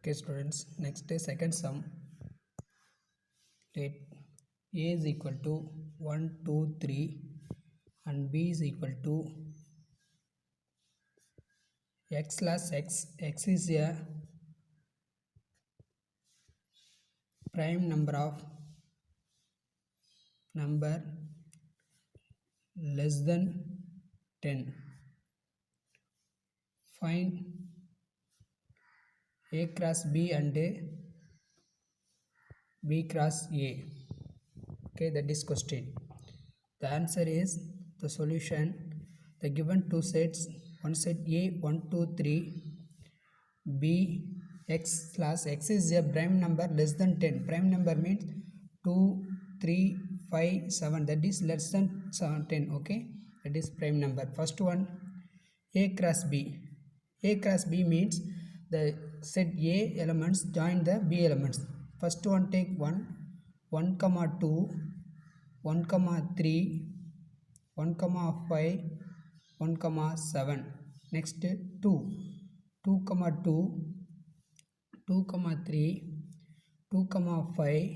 Okay students, next is second sum. Let a is equal to 1 2 3 and b is equal to x plus x is a prime number of number less than 10. Find a cross b and b cross a. Okay, that is question. The answer is the solution. The given two sets, one set a 1 2 3, b x plus x is a prime number less than 10. Prime number means 2 3 5 7, that is less than 10. Okay, that is prime number. First one, a cross b. A cross b means the set a elements join the b elements. First one, take 1 comma 2, 1 comma 3, 1 comma 5, 1 comma 7. Next 2 comma 2, 2 comma 3, 2 comma 5,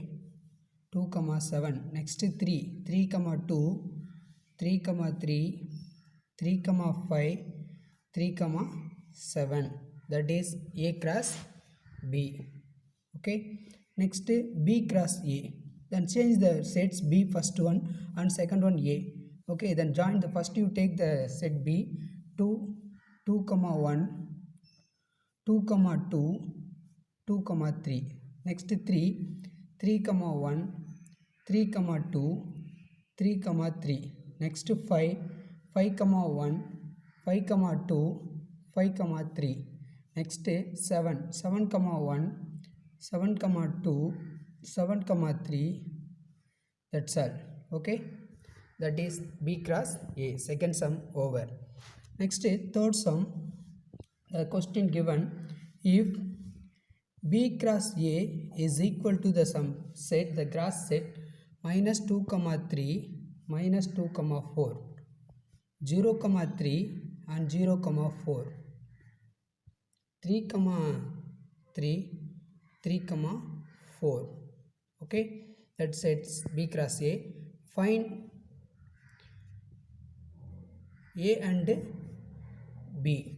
2 comma 7. Next 3 comma 2, 3 comma 3, 3 comma 5, 3 comma 7. That is a cross b. Okay, next b cross a. Then change the sets b, first one and second one a. Okay, then join the first, you take the set b 2 comma 1, 2 comma 2, 2 comma 3. Next 3 comma 1, 3 comma 2, 3 comma 3. Next 5 comma 1, 5 comma 2, 5 comma 3. Next 7 comma 1, 7 comma 2, 7 comma 3. That's all. Okay, that is b cross a. Second sum over. Next third sum. The question given, if b cross a is equal to the sum set, the cross set minus 2 comma 3 minus 2 comma 4, 0 comma 3 and 0 comma 4, 3 comma 3, 3 comma 4. Okay, that sets b cross a. Find a and b.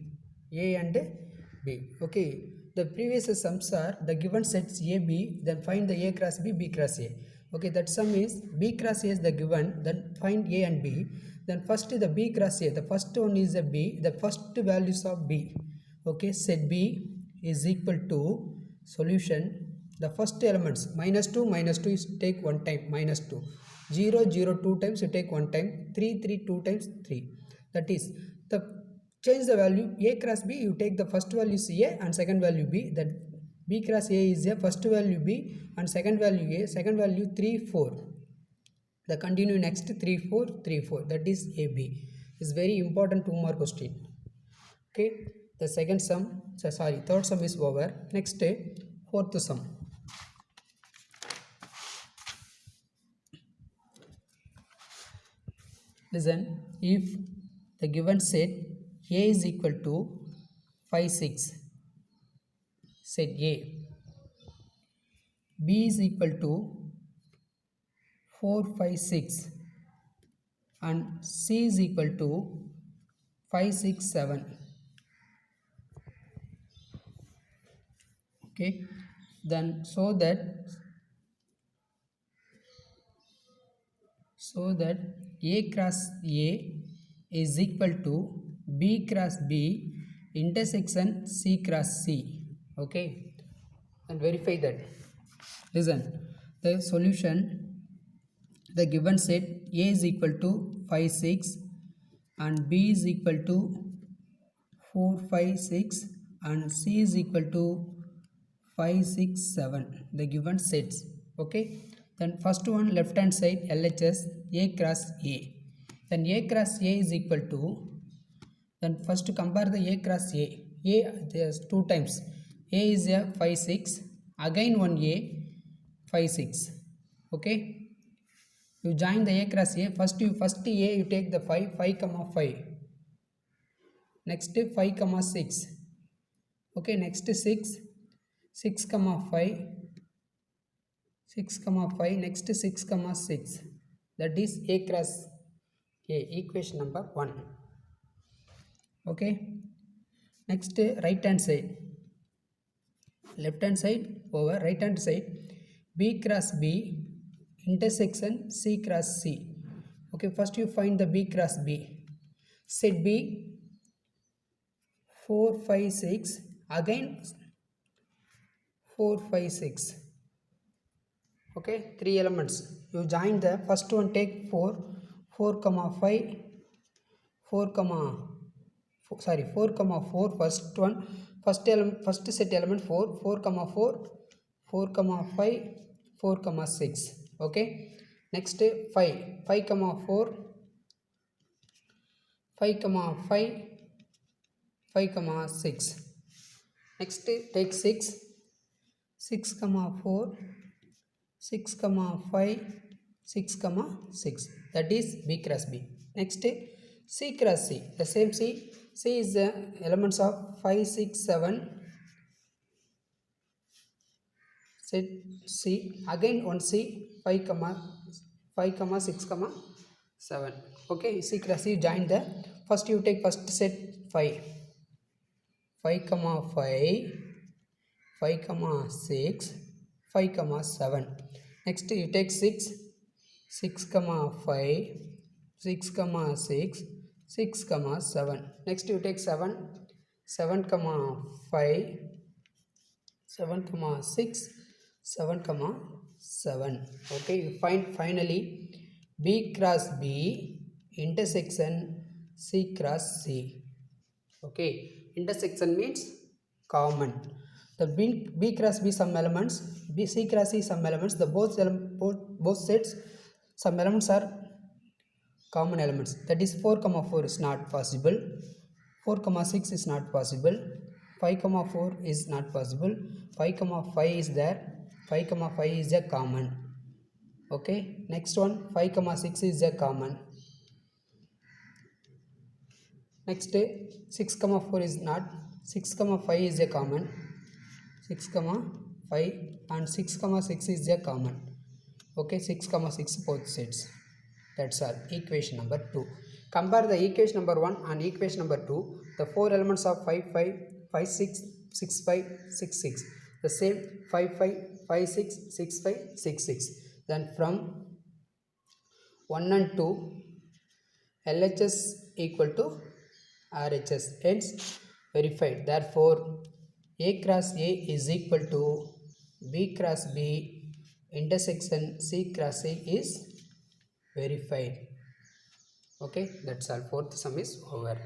Okay, the previous sums are the given sets a b, then find the a cross b, b cross a. Okay, that sum is b cross a is the given, then find a and b. Then first the b cross a, the first one is a b, the first values of b. Okay, set b is equal to solution, the first elements minus 2 is take one time, minus 2, 0 0 2 times you take one time, 3 2 times 3. That is the change the value a cross b, you take the first value a and second value b. That b cross a is a first value b and second value a, second value 3 4. The continue next 3 4 3 4, that is ab. Is very important 2 more question. Okay, the second sum, third sum is over. Next fourth sum. Listen, if the given set a is equal to 5 6, set a, b is equal to 4 5 6 and c is equal to 5 6 7. Okay, then so that a cross a is equal to b cross b intersection c cross c. Okay, and verify that. Listen, the solution, the given set a is equal to 5 6 and b is equal to 4 5 6 and c is equal to 5 6 7, the given sets. Okay, then first one left hand side LHS a cross a. Then a cross a is equal to, then first compare the a cross a. There's 2 times, a is a 5 6, again one a 5 6. Okay, you join the a cross a, first a you take the 5 comma 5, next 5 comma 6. Okay, next 6 6 comma 5, 6 comma 5, next 6 comma 6, that is A cross A, equation number 1. Okay, next right hand side, left hand side over right hand side, B cross B intersection C cross C. Okay, first you find the B cross B. Set B 4 5 6, again 4 5 6. Okay, 3 elements. You join the first one, take 4 4 comma 5 4 comma 4 comma 4, first one, first element, first set element 4 4 comma 4 4 comma 5 4 comma 6. Okay, next 5 5 comma 4 5 comma 5 5 comma 6. Next take 6 6 comma 4 6 comma 5 6 comma 6, that is B cross B. Next C cross C, the same C is the elements of 5 6 7, set C, again one C 5 comma 6 comma 7. Okay, C cross C, join the first, you take first set 5 5 comma 5 5 comma 6 5 comma 7. Next you take 6 6 comma 5 6 comma 6 6 comma 7. Next you take 7 7 comma 5 7 comma 6 7 comma 7. Okay, you find finally B cross B intersection C cross C. Okay, intersection means common. The B cross B some elements, C cross C some elements, the both sets some elements are common elements, that is 4 comma 4 is not possible, 4 comma 6 is not possible, 5 comma 4 is not possible, 5 comma 5 is there, 5 comma 5 is a common. Okay, next one 5 comma 6 is a common. Next 6 comma 4 is not, 6 comma 5 is a common, 6 comma 5 and 6 comma 6 is a common. Okay, 6 comma 6 both sets. That's all. Equation number 2. Compare the equation number 1 and equation number 2. The 4 elements of 5 5 5 6 6 5 6 6. The same 5 5 5 6 6 5 6 6. Then from 1 and 2, LHS equal to RHS, hence verified. Therefore A cross A is equal to B cross B intersection C cross C is verified. Okay, that's all. Fourth sum is over.